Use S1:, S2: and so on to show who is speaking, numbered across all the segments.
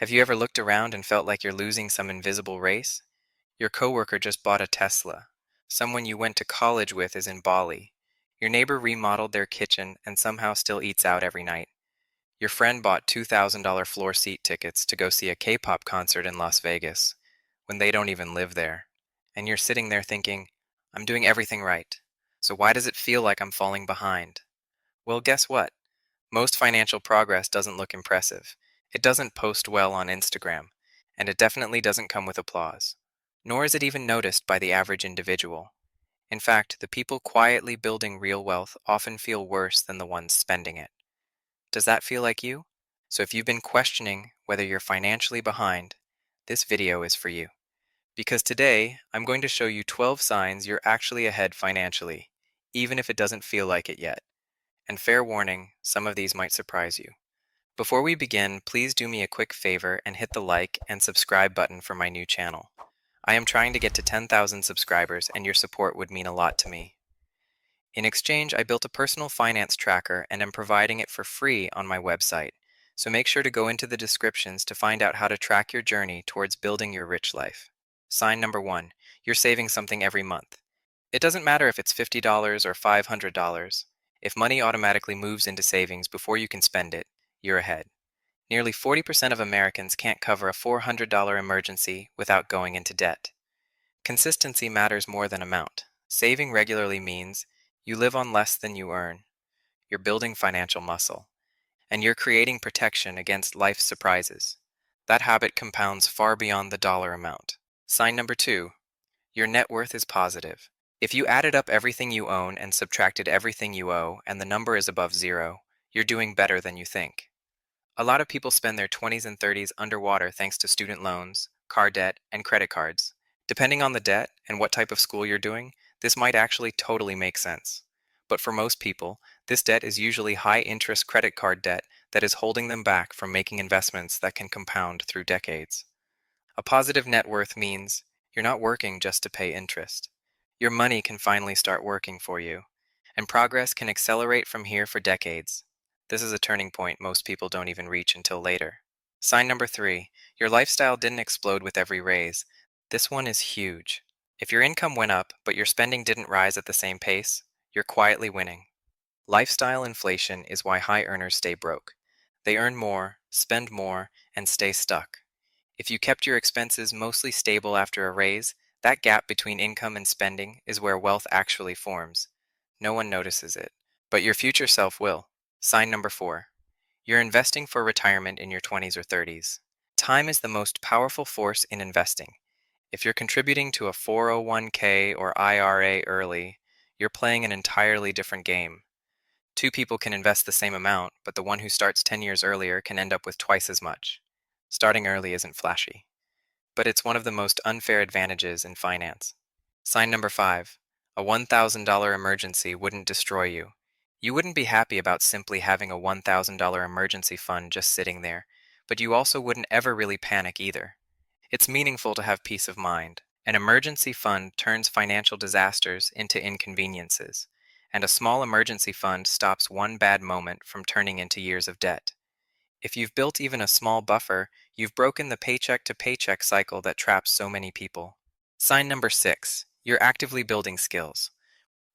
S1: Have you ever looked around and felt like you're losing some invisible race? Your coworker just bought a Tesla. Someone you went to college with is in Bali. Your neighbor remodeled their kitchen and somehow still eats out every night. Your friend bought $2,000 floor seat tickets to go see a K-pop concert in Las Vegas when they don't even live there. And you're sitting there thinking, I'm doing everything right. So why does it feel like I'm falling behind? Well, guess what? Most financial progress doesn't look impressive. It doesn't post well on Instagram, and it definitely doesn't come with applause. Nor is it even noticed by the average individual. In fact, the people quietly building real wealth often feel worse than the ones spending it. Does that feel like you? So if you've been questioning whether you're financially behind, this video is for you. Because today, I'm going to show you 12 signs you're actually ahead financially, even if it doesn't feel like it yet. And fair warning, some of these might surprise you. Before we begin, please do me a quick favor and hit the like and subscribe button for my new channel. I am trying to get to 10,000 subscribers and your support would mean a lot to me. In exchange, I built a personal finance tracker and am providing it for free on my website. So make sure to go into the descriptions to find out how to track your journey towards building your rich life. Sign number 1, you're saving something every month. It doesn't matter if it's $50 or $500. If money automatically moves into savings before you can spend it, you're ahead. Nearly 40% of Americans can't cover a $400 emergency without going into debt. Consistency matters more than amount. Saving regularly means you live on less than you earn. You're building financial muscle. And you're creating protection against life's surprises. That habit compounds far beyond the dollar amount. Sign number 2, your net worth is positive. If you added up everything you own and subtracted everything you owe and the number is above zero, you're doing better than you think. A lot of people spend their 20s and 30s underwater thanks to student loans, car debt, and credit cards. Depending on the debt and what type of school you're doing, this might actually totally make sense. But for most people, this debt is usually high interest credit card debt that is holding them back from making investments that can compound through decades. A positive net worth means you're not working just to pay interest. Your money can finally start working for you, and progress can accelerate from here for decades. This is a turning point most people don't even reach until later. Sign number 3, your lifestyle didn't explode with every raise. This one is huge. If your income went up, but your spending didn't rise at the same pace, you're quietly winning. Lifestyle inflation is why high earners stay broke. They earn more, spend more, and stay stuck. If you kept your expenses mostly stable after a raise, that gap between income and spending is where wealth actually forms. No one notices it, but your future self will. Sign number 4, you're investing for retirement in your 20s or 30s. Time is the most powerful force in investing. If you're contributing to a 401k or IRA early, you're playing an entirely different game. Two people can invest the same amount, but the one who starts 10 years earlier can end up with twice as much. Starting early isn't flashy, but it's one of the most unfair advantages in finance. Sign number 5, a $1,000 emergency wouldn't destroy you. You wouldn't be happy about simply having a $1,000 emergency fund just sitting there, but you also wouldn't ever really panic either. It's meaningful to have peace of mind. An emergency fund turns financial disasters into inconveniences, and a small emergency fund stops one bad moment from turning into years of debt. If you've built even a small buffer, you've broken the paycheck to paycheck cycle that traps so many people. Sign number 6, you're actively building skills.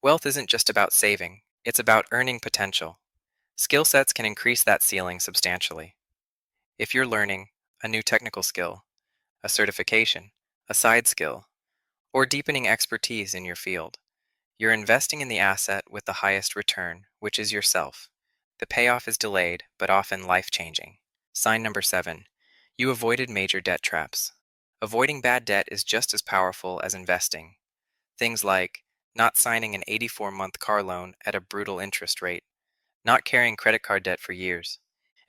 S1: Wealth isn't just about saving, it's about earning potential. Skill sets can increase that ceiling substantially. If you're learning a new technical skill, a certification, a side skill, or deepening expertise in your field, you're investing in the asset with the highest return, which is yourself. The payoff is delayed, but often life-changing. Sign number 7, you avoided major debt traps. Avoiding bad debt is just as powerful as investing. Things like not signing an 84-month car loan at a brutal interest rate, not carrying credit card debt for years,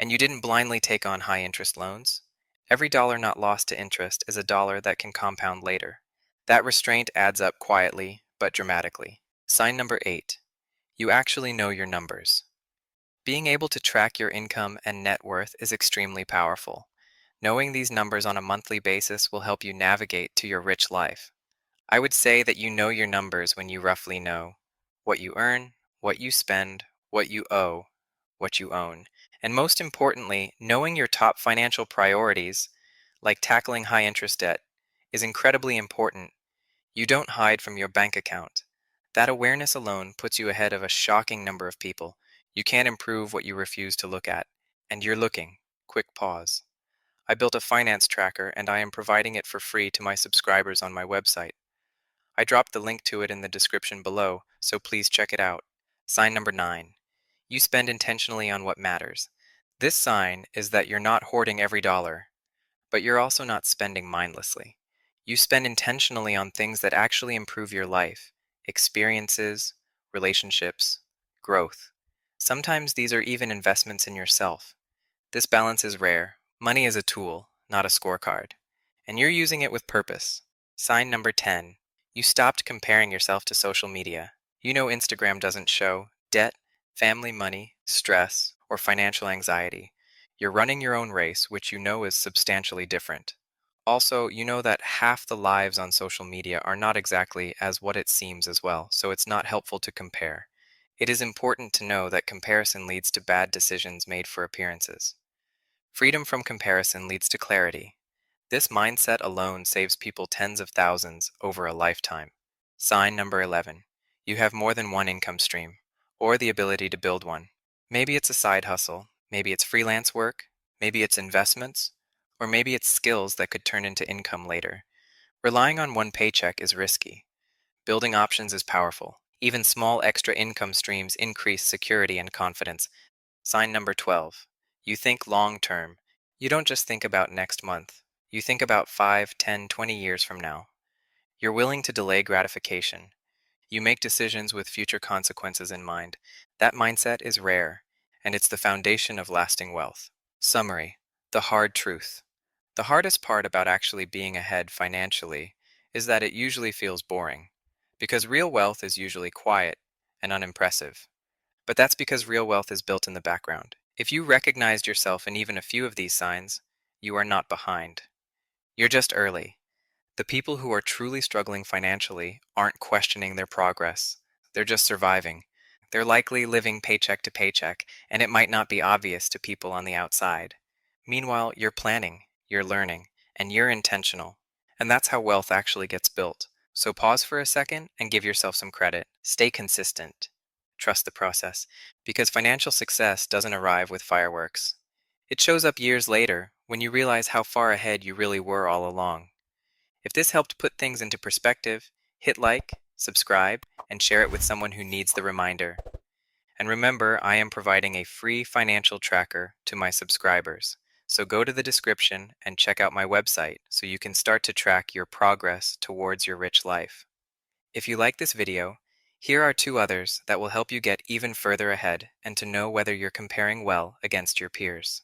S1: and you didn't blindly take on high-interest loans. Every dollar not lost to interest is a dollar that can compound later. That restraint adds up quietly, but dramatically. Sign number 8, you actually know your numbers. Being able to track your income and net worth is extremely powerful. Knowing these numbers on a monthly basis will help you navigate to your rich life. I would say that you know your numbers when you roughly know what you earn, what you spend, what you owe, what you own, And most importantly, knowing your top financial priorities, like tackling high interest debt, is incredibly important. You don't hide from your bank account. That awareness alone puts you ahead of a shocking number of people. You can't improve what you refuse to look at. And you're looking. Quick pause. I built a finance tracker and I am providing it for free to my subscribers on my website. I dropped the link to it in the description below, so please check it out. Sign number 9. You spend intentionally on what matters. This sign is that you're not hoarding every dollar, but you're also not spending mindlessly. You spend intentionally on things that actually improve your life, experiences, relationships, growth. Sometimes these are even investments in yourself. This balance is rare. Money is a tool, not a scorecard. And you're using it with purpose. Sign number 10. You stopped comparing yourself to social media. You know Instagram doesn't show debt, family money, stress, or financial anxiety. You're running your own race, which you know is substantially different. Also, you know that half the lives on social media are not exactly as what it seems as well, so it's not helpful to compare. It is important to know that comparison leads to bad decisions made for appearances. Freedom from comparison leads to clarity. This mindset alone saves people tens of thousands over a lifetime. Sign number 11. You have more than one income stream, or the ability to build one. Maybe it's a side hustle, maybe it's freelance work, maybe it's investments, or maybe it's skills that could turn into income later. Relying on one paycheck is risky. Building options is powerful. Even small extra income streams increase security and confidence. Sign number 12. You think long term. You don't just think about next month. You think about 5, 10, 20 years from now. You're willing to delay gratification. You make decisions with future consequences in mind. That mindset is rare, and it's the foundation of lasting wealth. Summary. The hard truth. The hardest part about actually being ahead financially is that it usually feels boring, because real wealth is usually quiet and unimpressive. But that's because real wealth is built in the background. If you recognized yourself in even a few of these signs, you are not behind. You're just early. The people who are truly struggling financially aren't questioning their progress. They're just surviving. They're likely living paycheck to paycheck, and it might not be obvious to people on the outside. Meanwhile, you're planning, you're learning, and you're intentional. And that's how wealth actually gets built. So pause for a second and give yourself some credit. Stay consistent. Trust the process, because financial success doesn't arrive with fireworks. It shows up years later when you realize how far ahead you really were all along. If this helped put things into perspective, hit like, subscribe, and share it with someone who needs the reminder. And remember, I am providing a free financial tracker to my subscribers. So go to the description and check out my website so you can start to track your progress towards your rich life. If you like this video, here are 2 others that will help you get even further ahead and to know whether you're comparing well against your peers.